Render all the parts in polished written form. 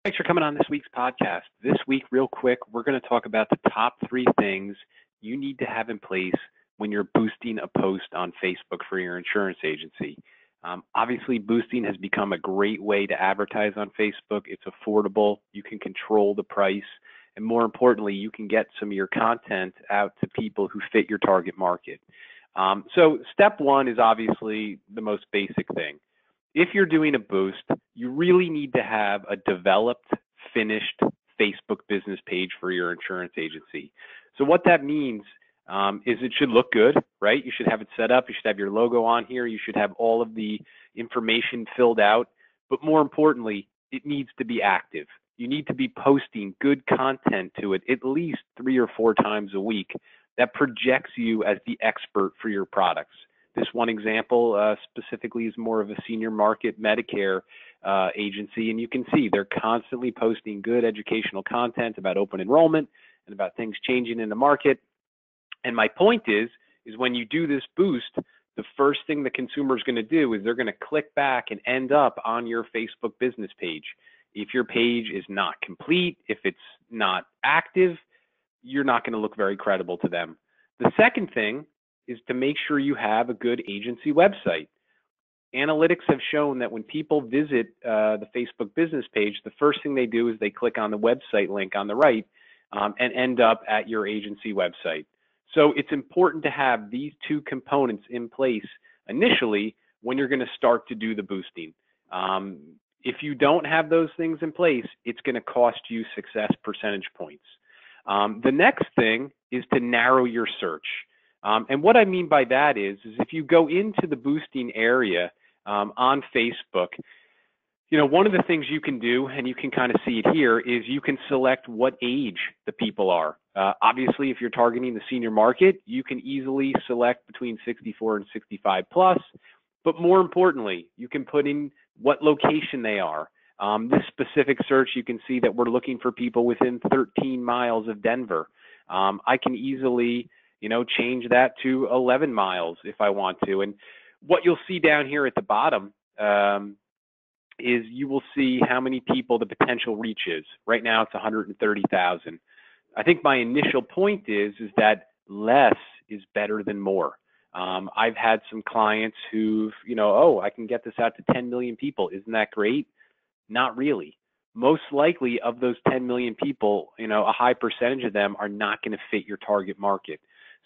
Thanks for coming on this week's podcast. This week, real quick, we're going to talk about the top 3 things you need to have in place when you're boosting a post on Facebook for your insurance agency. Obviously, boosting has become a great way to advertise on Facebook. It's affordable. You can control the price. And more importantly, you can get some of your content out to people who fit your target market. So step one is obviously the most basic thing. If you're doing a boost, you really need to have a developed, finished Facebook business page for your insurance agency. So what that means is it should look good, right? You should have it set up. You should have your logo on here. You should have all of the information filled out. But more importantly, it needs to be active. You need to be posting good content to it at least 3 or 4 times a week that projects you as the expert for your products. This one example specifically is more of a senior market Medicare agency, and you can see they're constantly posting good educational content about open enrollment and about things changing in the market. And my point is when you do this boost, the first thing the consumer is going to do is they're going to click back and end up on your Facebook business page. If your page is not complete, if it's not active, you're not going to look very credible to them. The second thing is to make sure you have a good agency website. Analytics have shown that when people visit the Facebook business page, the first thing they do is they click on the website link on the right and end up at your agency website. So it's important to have these 2 components in place initially when you're going to start to do the boosting. If you don't have those things in place, it's going to cost you success percentage points. The next thing is to narrow your search. And what I mean by that is if you go into the boosting area on Facebook, you know, one of the things you can do, and you can kind of see it here, is you can select what age the people are. Obviously, if you're targeting the senior market, you can easily select between 64 and 65 plus. But more importantly, you can put in what location they are. This specific search, you can see that we're looking for people within 13 miles of Denver. I can easily change that to 11 miles if I want to. And what you'll see down here at the bottom is you will see how many people the potential reach is. Right now it's 130,000. I think my initial point is that less is better than more. I've had some clients who've, I can get this out to 10 million people. Isn't that great? Not really. Most likely of those 10 million people, a high percentage of them are not going to fit your target market.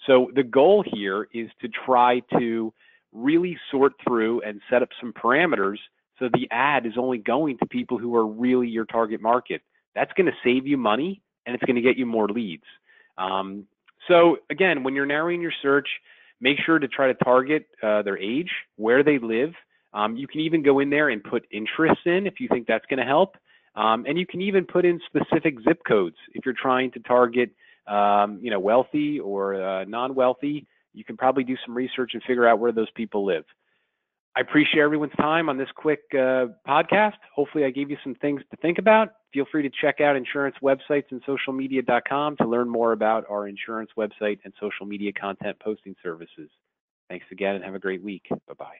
So the goal here is to try to really sort through and set up some parameters so the ad is only going to people who are really your target market. That's going to save you money and it's going to get you more leads. So again, when you're narrowing your search, make sure to try to target their age, where they live. You can even go in there and put interests in if you think that's going to help. And you can even put in specific zip codes if you're trying to target wealthy or non-wealthy. You can probably do some research and figure out where those people live. I appreciate everyone's time on this quick podcast. Hopefully I gave you some things to think about. Feel free to check out insurance websites and socialmedia.com to learn more about our insurance website and social media content posting services. Thanks again and have a great week. Bye-bye.